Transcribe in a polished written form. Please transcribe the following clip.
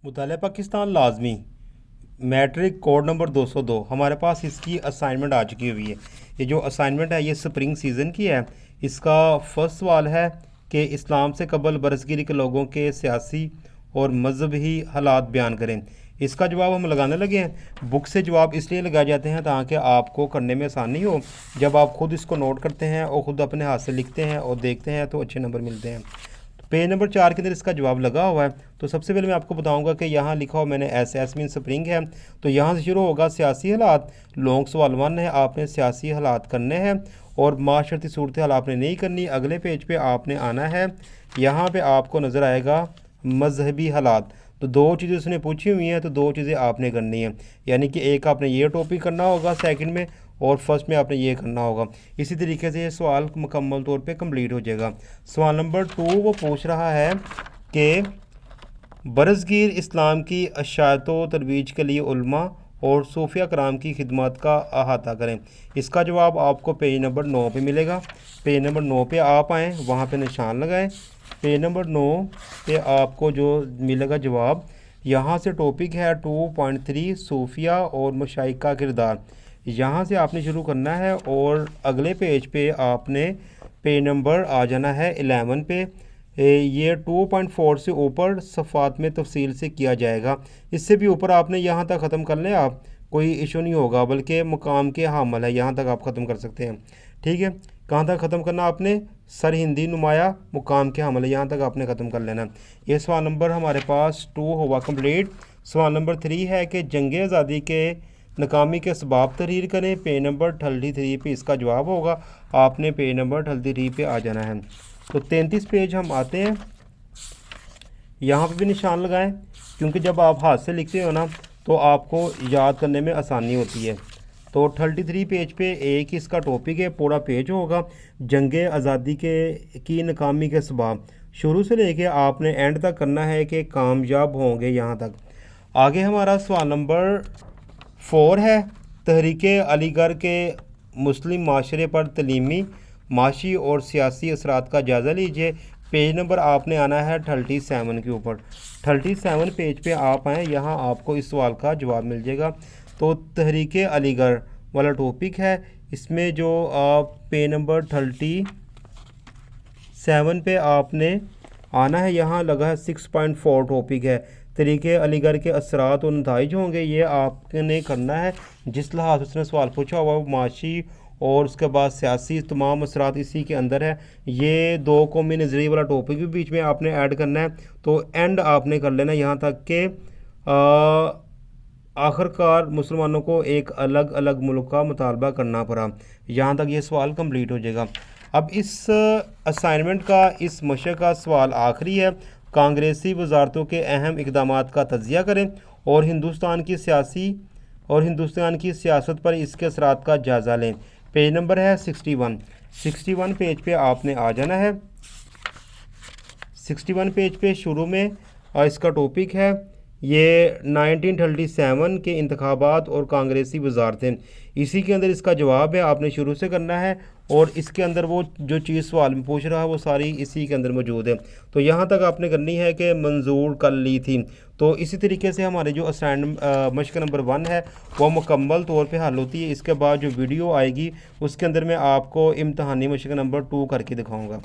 मुतालिया पाकिस्तान लाजमी matric code number 202 हमारे पास इसकी असाइनमेंट आ चुकी हुई है। ये जो असाइनमेंट है ये स्प्रिंग सीज़न की है। इसका फर्स्ट सवाल है कि इस्लाम से कबल बरसगीरी के लोगों के सियासी और मजहबी हालात बयान करें। इसका जवाब हम लगाने लगे हैं। बुक से जवाब इसलिए लगाए जाते हैं ताकि आपको करने में आसानी हो। जब आप खुद इसको नोट करते हैं और ख़ुद अपने हाथ से लिखते हैं और देखते हैं तो अच्छे नंबर मिलते हैं। पेज नंबर 4 के अंदर इसका जवाब लगा हुआ है। तो सबसे पहले मैं आपको बताऊंगा कि यहाँ लिखा हुआ मैंने एस मीन स्प्रिंग है। तो यहाँ से शुरू होगा सियासी हालात। लॉन्ग सवाल 1 है, आपने सियासी हालात करने हैं और माशरती सूरत हाल आपने नहीं करनी। अगले पेज पे आपने आना है, यहाँ पे आपको नज़र आएगा मजहबी हालात। तो दो चीज़ें उसने पूछी हुई हैं, तो दो चीज़ें आपने करनी है। यानी कि एक आपने ये टॉपिक करना होगा सेकंड में, और फर्स्ट में आपने ये करना होगा। इसी तरीके से ये सवाल मुकम्मल तौर पे कंप्लीट हो जाएगा। सवाल नंबर 2 वो पूछ रहा है कि बरसगीर इस्लाम की अशात व तरवीज के लिए उलमा और सूफिया कराम की खिदमत का अहाता करें। इसका जवाब आपको पेज नंबर 9 पे मिलेगा। पेज नंबर 9 पे आप आएँ, वहाँ पे निशान लगाएं। पेज नंबर 9 पे आपको जो मिलेगा जवाब, यहाँ से टॉपिक है 2.3 सूफिया और मशाइख का किरदार। यहाँ से आपने शुरू करना है और अगले पेज पे आपने पेज नंबर आ जाना है 11 पे। ये 2.4 से ऊपर सफ़ात में तफसील से किया जाएगा। इससे भी ऊपर आपने यहाँ तक ख़त्म कर लें, आप कोई इशू नहीं होगा, बल्कि मुकाम के हामिल है, यहाँ तक आप ख़त्म कर सकते हैं। ठीक है, कहाँ तक ख़त्म करना आपने? सर हिंदी नुमाया मुकाम के हामिल है, यहाँ तक आपने ख़त्म कर लेना। ये सवाल नंबर हमारे पास 2 हुआ कंप्लीट। सवाल नंबर 3 है कि जंग आज़ादी के नाकामी के असबाब तहरीर करें। पेज नंबर 33 पे इसका जवाब होगा। आपने पेज नंबर 33 पे आ जाना है। तो 33 पेज हम आते हैं, यहाँ पे भी निशान लगाएं, क्योंकि जब आप हाथ से लिखते हो ना तो आपको याद करने में आसानी होती है। तो 33 पेज पे एक ही इसका टॉपिक है, पूरा पेज होगा जंग आज़ादी की नाकामी के असबाब। शुरू से लेके आपने एंड तक करना है कि कामयाब होंगे यहाँ तक। आगे हमारा सवाल नंबर 4 है, तहरीक अलीगढ़ के मुस्लिम माशरे पर तलीमी, माशी और सियासी असरात का जायज़ा लीजिए। पेज नंबर आपने आना है 37 के ऊपर। 37 पेज पे आप आएँ, यहाँ आपको इस सवाल का जवाब मिल जाएगा। तो तहरीक अलीगढ़ वाला टॉपिक है, इसमें जो पेज नंबर 37 पे आपने आना है, यहाँ लगा है 6.4 टॉपिक है। तरीके अलीगढ़ के असरात और नताइज होंगे, ये आपने करना है। जिस लिहाज उसने सवाल पूछा हुआ वो माशी और उसके बाद सियासी तमाम असरात इसी के अंदर है। ये 2 कौमी नज़रिए वाला टॉपिक भी बीच में आपने ऐड करना है। तो एंड आपने कर लेना यहाँ तक कि आखिरकार मुसलमानों को एक अलग अलग मुल्क का मुतालबा करना पड़ा। यहाँ तक ये सवाल कंप्लीट हो जाएगा। अब इस असाइनमेंट का इस मशक का सवाल आखिरी है, कांग्रेसी वजारतों के अहम इक़दामात का तज्ज़िया करें और हिंदुस्तान की सियासत पर इसके असरात का जायज़ा लें। पेज नंबर है 61 पेज पे आपने आ जाना है। 61 पेज पे शुरू में इसका टॉपिक है ये 1937 के इंतखाबात और कांग्रेसी वजारतें। इसी के अंदर इसका जवाब है, आपने शुरू से करना है और इसके अंदर वो जो चीज़ सवाल में पूछ रहा है वो सारी इसी के अंदर मौजूद है। तो यहाँ तक आपने करनी है कि मंजूर कर ली थी। तो इसी तरीके से हमारे जो मशक नंबर 1 है वो मुकम्मल तौर पे हल होती है। इसके बाद जो वीडियो आएगी उसके अंदर मैं आपको इम्तहानी मशक नंबर 2 करके दिखाऊँगा।